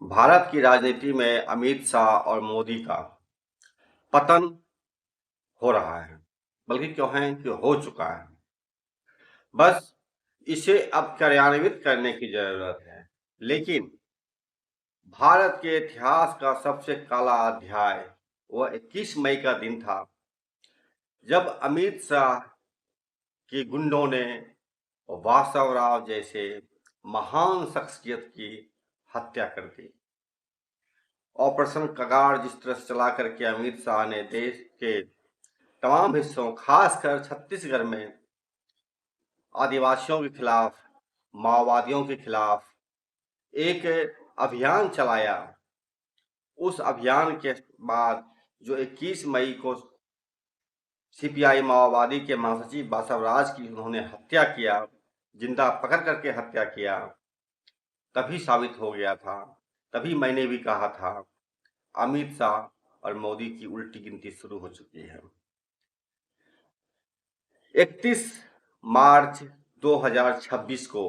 भारत की राजनीति में अमित शाह और मोदी का पतन हो रहा है, बल्कि क्यों है कि हो चुका है। बस इसे अब कार्यान्वित करने की जरूरत है। लेकिन भारत के इतिहास का सबसे काला अध्याय वह 21 मई का दिन था, जब अमित शाह के गुंडों ने वासवराव जैसे महान शख्सियत की हत्या कर दी। ऑपरेशन कगार जिस तरह से चला करके अमित शाह ने देश के तमाम हिस्सों, खासकर छत्तीसगढ़ में आदिवासियों के खिलाफ, माओवादियों के खिलाफ एक अभियान चलाया। उस अभियान के बाद जो 21 मई को सीपीआई माओवादी के महासचिव बासवराज की उन्होंने हत्या किया, जिंदा पकड़ करके हत्या किया, तभी साबित हो गया था, तभी मैंने भी कहा था, अमित शाह और मोदी की उल्टी गिनती शुरू हो चुकी है। 31 मार्च 2026 को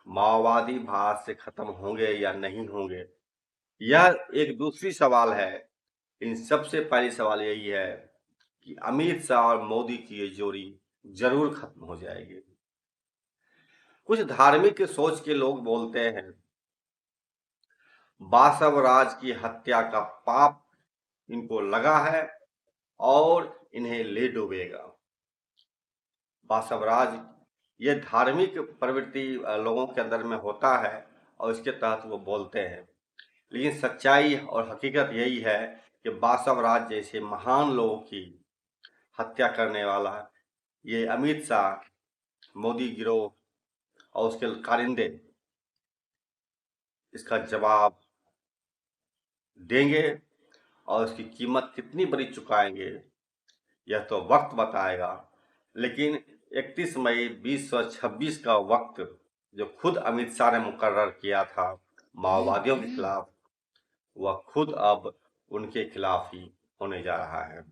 माओवादी भारत से खत्म होंगे या नहीं होंगे, यह एक दूसरी सवाल है। इन सबसे पहली सवाल यही है कि अमित शाह और मोदी की ये जोड़ी जरूर खत्म हो जाएगी। कुछ धार्मिक सोच के लोग बोलते हैं बासवराज की हत्या का पाप इनको लगा है और इन्हें ले डूबेगा। बासवराज ये धार्मिक प्रवृत्ति लोगों के अंदर में होता है और इसके तहत वो बोलते हैं। लेकिन सच्चाई और हकीकत यही है कि बासवराज जैसे महान लोगों की हत्या करने वाला ये अमित शाह, मोदी गिरोह और उसके कारिंदे इसका जवाब देंगे और इसकी कीमत कितनी बड़ी चुकाएंगे यह तो वक्त बताएगा। लेकिन 31 मई 2026 का वक्त जो खुद अमित शाह ने मुकर्रर किया था माओवादियों के खिलाफ, वह खुद अब उनके खिलाफ ही होने जा रहा है।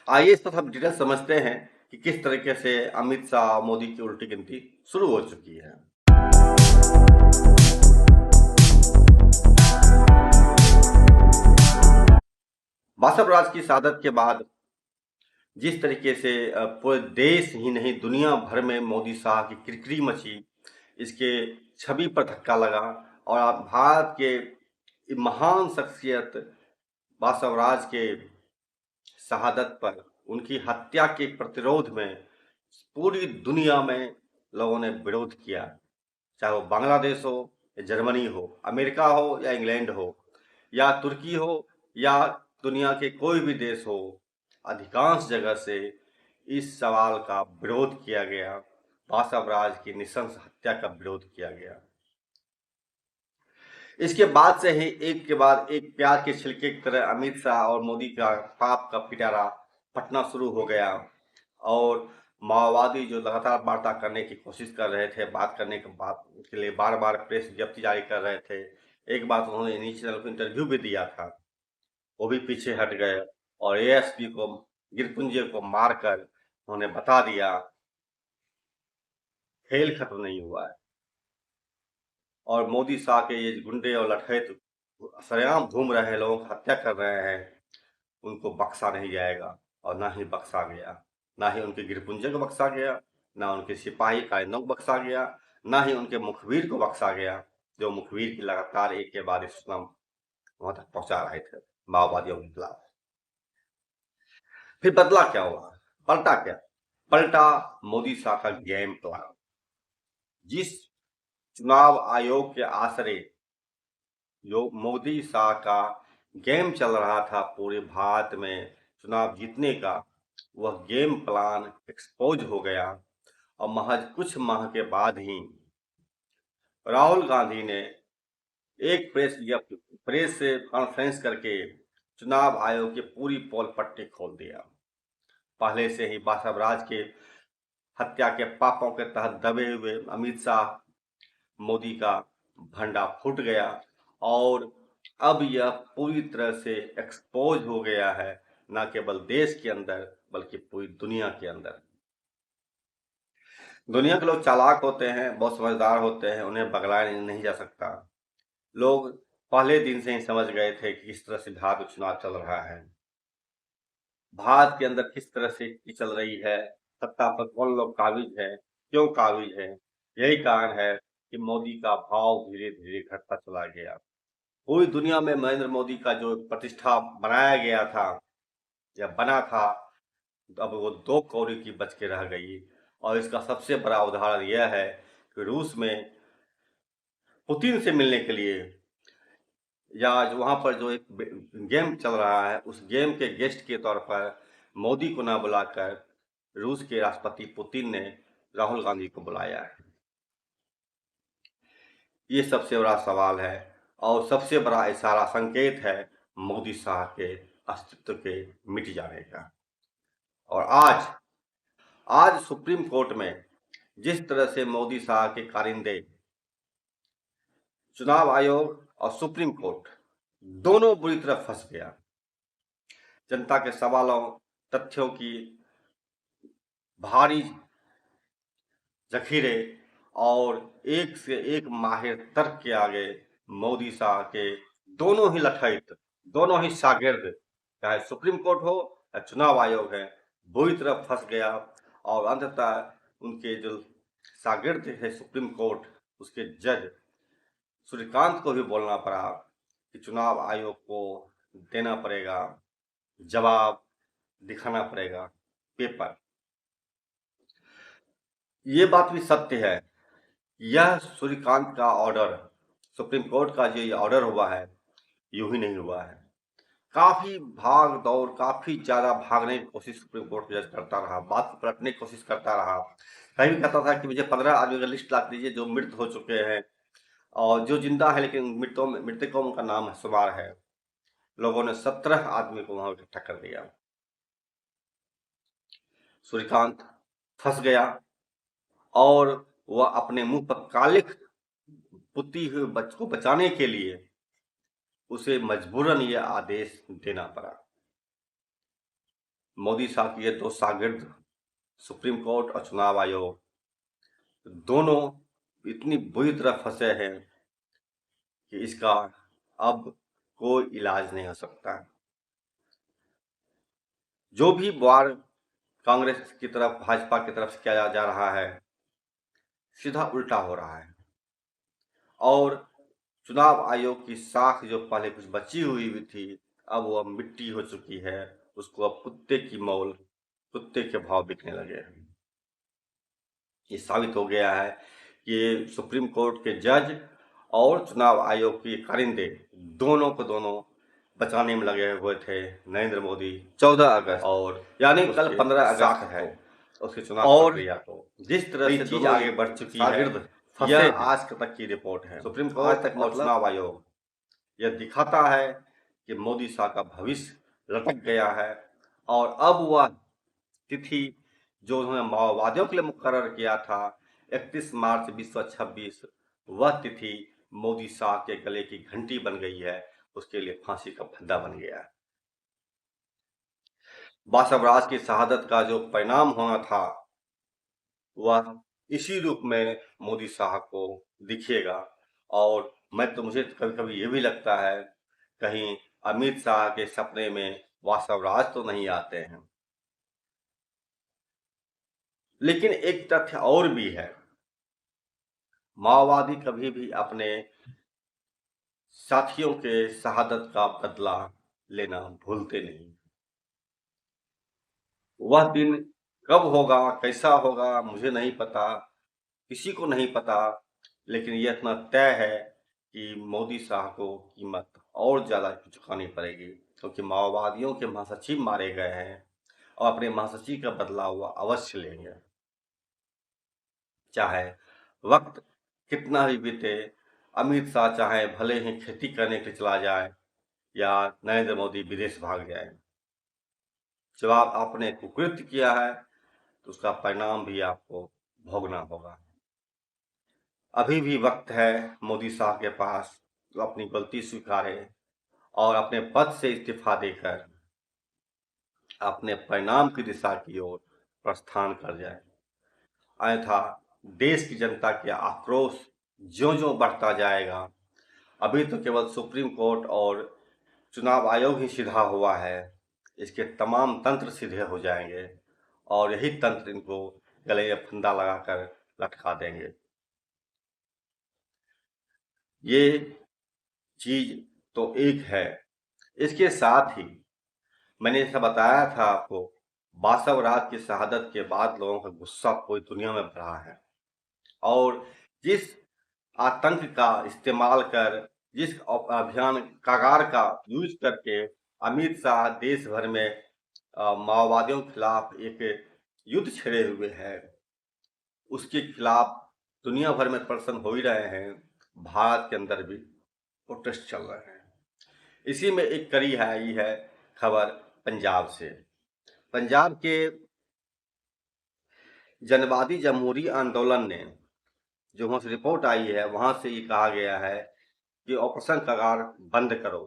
आइए इस पर हम डिटेल समझते हैं कि किस तरीके से अमित शाह और मोदी की उल्टी गिनती शुरू हो चुकी है। बासवराज की शहादत के बाद जिस तरीके से पूरे देश ही नहीं दुनिया भर में मोदी शाह की किरकिरी मची, इसके छवि पर धक्का लगा और आप भारत के महान शख्सियत बासवराज के शहादत पर, उनकी हत्या के प्रतिरोध में पूरी दुनिया में लोगों ने विरोध किया। चाहे वो बांग्लादेश हो या जर्मनी हो, अमेरिका हो या इंग्लैंड हो या तुर्की हो या दुनिया के कोई भी देश हो, अधिकांश जगह से इस सवाल का विरोध किया गया। बासवराज की नृशंस हत्या का विरोध किया गया। इसके बाद से ही एक के बाद एक प्याज के छिलके की तरह अमित शाह और मोदी का पाप का पिटारा फटना शुरू हो गया और माओवादी जो लगातार वार्ता करने की कोशिश कर रहे थे, बात करने के बाद के लिए बार बार प्रेस विज्ञप्ति जारी कर रहे थे। एक बात उन्होंने न्यूज चैनल को इंटरव्यू भी दिया था, वो भी पीछे हट गए और एएसपी को, गिरपुंजे को मारकर उन्होंने बता दिया खेल खत्म नहीं हुआ है और मोदी शाह के ये गुंडे और लठैत सरेआम घूम रहे हैं, लोगों की हत्या कर रहे हैं, उनको बख्शा नहीं जाएगा और ना ही बख्शा गया। ना ही उनके गिरपुंजे को बख्शा गया, ना उनके सिपाही कायदों को बख्शा गया, ना ही उनके मुखबिर को बख्शा गया, जो मुखबिर की लगातार एक के बाद एक सूचना वहां तक पहुंचा रहे थे माओवादियों के खिलाफ। फिर बदला क्या हुआ, पलटा क्या? पलटा मोदी शाह का गेम प्लान। जिस चुनाव आयोग के आसरे जो मोदी शाह का गेम चल रहा था पूरे भारत में चुनाव जीतने का, वह गेम प्लान एक्सपोज हो गया और महज कुछ माह के बाद ही राहुल गांधी ने एक प्रेस से कॉन्फ्रेंस करके चुनाव आयोग की पूरी पोल पट्टी खोल दिया। पहले से ही बासवराज के हत्या के पापों के तहत दबे हुए अमित शाह, मोदी का भंडा फूट गया और अब यह पूरी तरह से एक्सपोज हो गया है, न केवल देश के अंदर बल्कि पूरी दुनिया के अंदर। दुनिया के लोग चालाक होते हैं, बहुत समझदार होते हैं, उन्हें बगलाया नहीं जा सकता। लोग पहले दिन से ही समझ गए थे कि किस तरह से भारत में चुनाव चल रहा है, भारत के अंदर किस तरह से चल रही है, सत्ता पर कौन लोग काबिज है, क्यों काबिज है। यही कारण है कि मोदी का भाव धीरे धीरे घटता चला गया। पूरी दुनिया में नरेंद्र मोदी का जो प्रतिष्ठा बनाया गया था या बना था, अब वो दो कौड़ी की बच के रह गई। और इसका सबसे बड़ा उदाहरण यह है कि रूस में पुतिन से मिलने के लिए या जो वहाँ पर जो एक गेम चल रहा है, उस गेम के गेस्ट के तौर पर मोदी को ना बुलाकर रूस के राष्ट्रपति पुतिन ने राहुल गांधी को बुलाया है। ये सबसे बड़ा सवाल है और सबसे बड़ा इशारा संकेत है मोदी शाह के अस्तित्व के मिट जाने का। और आज सुप्रीम कोर्ट में जिस तरह से मोदी शाह के कारिंदे, चुनाव आयोग और सुप्रीम कोर्ट दोनों बुरी तरह फंस गया। जनता के सवालों, तथ्यों की भारी जखीरे और एक से एक माहिर तर्क के आगे मोदी शाह के दोनों ही लठैत, दोनों ही शागिर्द, चाहे सुप्रीम कोर्ट हो या चुनाव आयोग है, बुरी तरह फंस गया। और अंततः उनके जो शागिर्द थे सुप्रीम कोर्ट, उसके जज सूर्यकांत को भी बोलना पड़ा कि चुनाव आयोग को देना पड़ेगा, जवाब दिखाना पड़ेगा पेपर। ये बात भी सत्य है। यह सूर्यकांत का ऑर्डर, सुप्रीम कोर्ट का जो ये ऑर्डर हुआ है, यूं ही नहीं हुआ है। काफी भाग दौड़, काफी ज्यादा भागने की कोशिश सुप्रीम कोर्ट जज करता रहा, बात को पलटने की कोशिश करता रहा। कहीं भी कहता था कि मुझे 15 आदमी का लिस्ट ला दीजिए जो मृत हो चुके हैं और जो जिंदा है लेकिन मृतकों का नाम शुमार है। लोगों ने 17 आदमी को वहां इकट्ठा कर दिया। सूर्यकांत फंस गया और वह अपने मुंह पर कालिख पुती हुई बच्चे को बचाने के लिए उसे मजबूरन यह आदेश देना पड़ा। मोदी साहब के ये दो शागिर्द, सुप्रीम कोर्ट और चुनाव आयोग, दोनों इतनी बुरी तरह फंसे हैं कि इसका अब कोई इलाज नहीं हो सकता। जो भी वार कांग्रेस की तरफ, भाजपा की तरफ से किया जा रहा है, सीधा उल्टा हो रहा है। और चुनाव आयोग की साख जो पहले कुछ बची हुई भी थी, अब वह मिट्टी हो चुकी है। उसको अब कुत्ते की मौल, कुत्ते के भाव बिकने लगे हैं। ये साबित हो गया है कि सुप्रीम कोर्ट के जज और चुनाव आयोग के कारिंदे दोनों को दोनों बचाने में लगे हुए थे नरेंद्र मोदी 14 अगस्त, और यानी कल 15 अगस्त है उसके चुनाव प्रक्रिया को। जिस तरह से चीज आगे बढ़ चुकी है, यह आज तक की रिपोर्ट है। सुप्रीम कोर्ट तक और चुनाव आयोग यह दिखाता है कि मोदी शाह का भविष्य लटक गया है। और अब वह तिथि जो उन्होंने माओवादियों के लिए मुकर्रर किया था, 31 मार्च 2026, वह तिथि मोदी शाह के गले की घंटी बन गई है, उसके लिए फांसी का फंदा बन गया है। बासवराज की शहादत का जो परिणाम होना था, वह इसी रूप में मोदी शाह को दिखेगा। और मुझे कभी कभी ये भी लगता है कहीं अमित शाह के सपने में वासवराज तो नहीं आते हैं। लेकिन एक तथ्य और भी है, माओवादी कभी भी अपने साथियों के शहादत का बदला लेना भूलते नहीं। वह दिन कब होगा, कैसा होगा, मुझे नहीं पता, किसी को नहीं पता। लेकिन यह इतना तय है कि मोदी शाह को कीमत और ज्यादा चुकानी पड़ेगी, क्योंकि माओवादियों के महासचिव मारे गए हैं और अपने महासचिव का बदला हुआ अवश्य लेंगे, चाहे वक्त कितना भी बीते। अमित शाह चाहे भले ही खेती करने के लिए चला जाए या नरेंद्र मोदी विदेश भाग जाए, जब आपने कुकृत्य किया है तो उसका परिणाम भी आपको भोगना होगा। अभी भी वक्त है मोदी शाह के पास तो अपनी गलती स्वीकारे और अपने पद से इस्तीफा देकर अपने परिणाम की दिशा की ओर प्रस्थान कर जाए। अन्यथा देश की जनता के आक्रोश ज्यों ज्यों बढ़ता जाएगा, अभी तो केवल सुप्रीम कोर्ट और चुनाव आयोग ही सीधा हुआ है, इसके तमाम तंत्र सीधे हो जाएंगे और यही तंत्र इनको गले में फंदा लगाकर लटका देंगे। ये चीज तो एक है। इसके साथ ही मैंने ऐसा बताया था आपको, बासव राज की शहादत के बाद लोगों का गुस्सा पूरी दुनिया में भरा है और जिस आतंक का इस्तेमाल कर, जिस अभियान कागार का यूज करके अमित शाह देश भर में माओवादियों के खिलाफ एक युद्ध छेड़े हुए हैं, उसके खिलाफ दुनिया भर में प्रदर्शन हो ही रहे हैं, भारत के अंदर भी प्रोटेस्ट चल रहे हैं। इसी में एक कड़ी आई है खबर पंजाब से। पंजाब के जनवादी जमहूरी आंदोलन ने, जो वहां से रिपोर्ट आई है वहां से ये कहा गया है कि ऑपरेशन कगार बंद करो,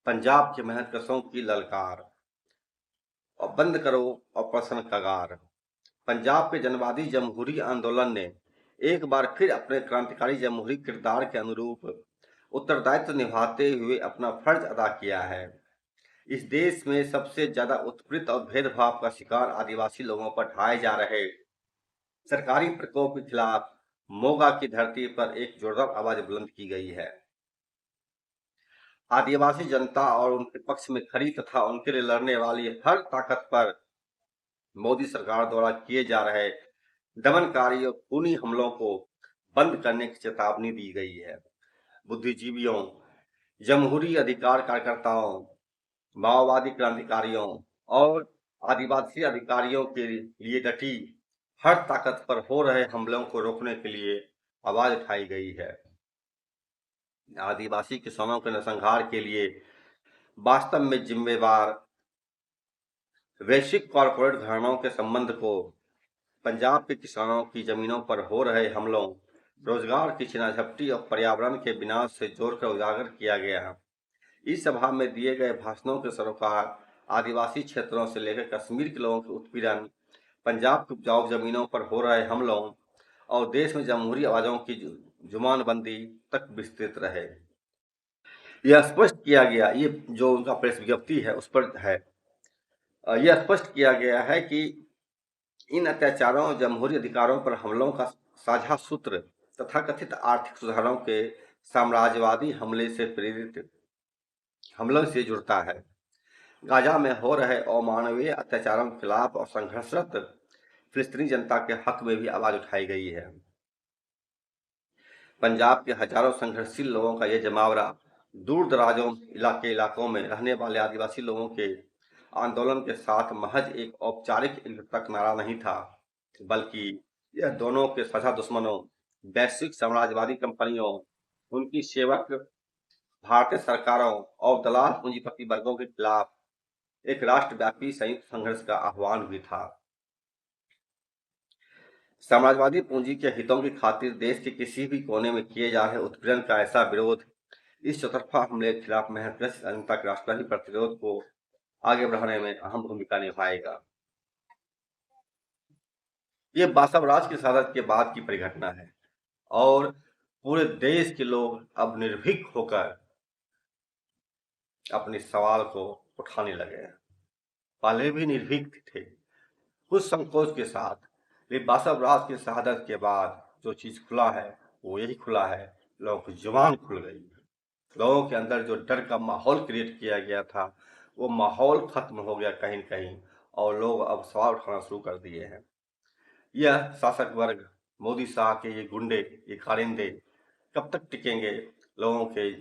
पंजाब के मेहनतकशों की ललकार, और बंद करो ऑपरेशन कगार। पंजाब के जनवादी जमहूरी आंदोलन ने एक बार फिर अपने क्रांतिकारी जमहूरी किरदार के अनुरूप उत्तरदायित्व निभाते हुए अपना फर्ज अदा किया है। इस देश में सबसे ज्यादा उत्पीड़ित और भेदभाव का शिकार आदिवासी लोगों पर ढाए जा रहे सरकारी प्रकोप के खिलाफ मोगा की धरती पर एक जोरदार आवाज बुलंद की गई है। आदिवासी जनता और उनके पक्ष में खड़ी तथा उनके लिए लड़ने वाली हर ताकत पर मोदी सरकार द्वारा किए जा रहे दमनकारी और खूनी हमलों को बंद करने की चेतावनी दी गई है। बुद्धिजीवियों, जमहूरी अधिकार कार्यकर्ताओं, माओवादी क्रांतिकारियों और आदिवासी अधिकारियों के लिए डटी हर ताकत पर हो रहे हमलों को रोकने के लिए आवाज उठाई गई है। आदिवासी किसानों के नरसंहार के लिए वास्तव में जिम्मेवार वैश्विक कॉरपोरेट घरानों के संबंध को पंजाब के किसानों की जमीनों पर हो रहे हमलों, रोजगार की छिनाझपटी और पर्यावरण के विनाश से जोड़कर उजागर किया गया। इस सभा में दिए गए भाषणों के सरोकार आदिवासी क्षेत्रों से लेकर कश्मीर के लोगों के उत्पीड़न, पंजाब की उपजाऊ जमीनों पर हो रहे हमलों और देश में जमहूरी आवाजों की जुबानबंदी तक विस्तृत रहे। यह स्पष्ट किया गया, ये जो उनका प्रेस विज्ञप्ति है उस पर है, यह स्पष्ट किया गया है कि इन अत्याचारों और जमहूरी अधिकारों पर हमलों का साझा सूत्र तथा कथित आर्थिक सुधारों के साम्राज्यवादी हमले से प्रेरित हमलों से जुड़ता है। गाजा में हो रहे अमानवीय अत्याचारों के खिलाफ और संघर्षरत फिलिस्तीनी जनता के हक में भी आवाज उठाई गई है। पंजाब के हजारों संघर्षशील लोगों का यह जमावड़ा दूर दराजों इलाकों में रहने वाले आदिवासी लोगों के आंदोलन के साथ महज एक औपचारिक एकजुटता नारा नहीं था, बल्कि यह दोनों के साझा दुश्मनों, वैश्विक साम्राज्यवादी कंपनियों, उनकी सेवक भारतीय सरकारों और दलाल पूंजीपति वर्गों के खिलाफ एक राष्ट्रव्यापी संयुक्त संघर्ष का आह्वान भी था। समाजवादी पूंजी के हितों की खातिर देश के किसी भी कोने में किए जा रहे उत्पीड़न का ऐसा विरोध इस चौतरफा हमले के खिलाफ महत्वपूर्ण जनता के राष्ट्रवादी प्रतिरोध को आगे बढ़ाने में अहम भूमिका निभाएगा। ये बासव राज की शहादत के बाद की परिघटना है और पूरे देश के लोग अब निर्भीक होकर अपने सवाल को उठाने लगे हैं। पहले भी निर्भीक थे, कुछ संकोच के साथ, लेकिन बासव राज की शहादत के बाद जो चीज खुला है वो यही खुला है, लोगों की जुबान खुल गई, लोगों के अंदर जो डर का माहौल क्रिएट किया गया था वो माहौल खत्म हो गया कहीं न कहीं और लोग अब सवाल उठाना शुरू कर दिए हैं। यह शासक वर्ग, मोदी शाह के ये गुंडे, ये कारिंदे कब तक टिकेंगे? लोगों के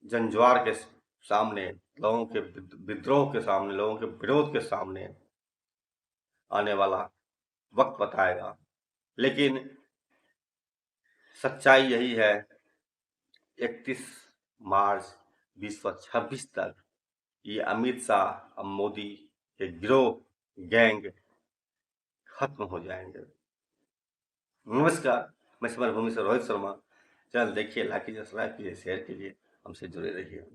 जनज्वार के सामने, लोगों के विद्रोह के सामने, लोगों के विरोध के सामने आने वाला वक्त बताएगा। लेकिन सच्चाई यही है, 31 मार्च 2026 तक ये अमित शाह और मोदी के गिरोह, गैंग खत्म हो जाएंगे। नमस्कार, मैं समर भूमि से रोहित शर्मा। चैनल देखिए, लाइक कीजिए, सब्सक्राइब कीजिए, शेयर कीजिए, हमसे जुड़े रहिए।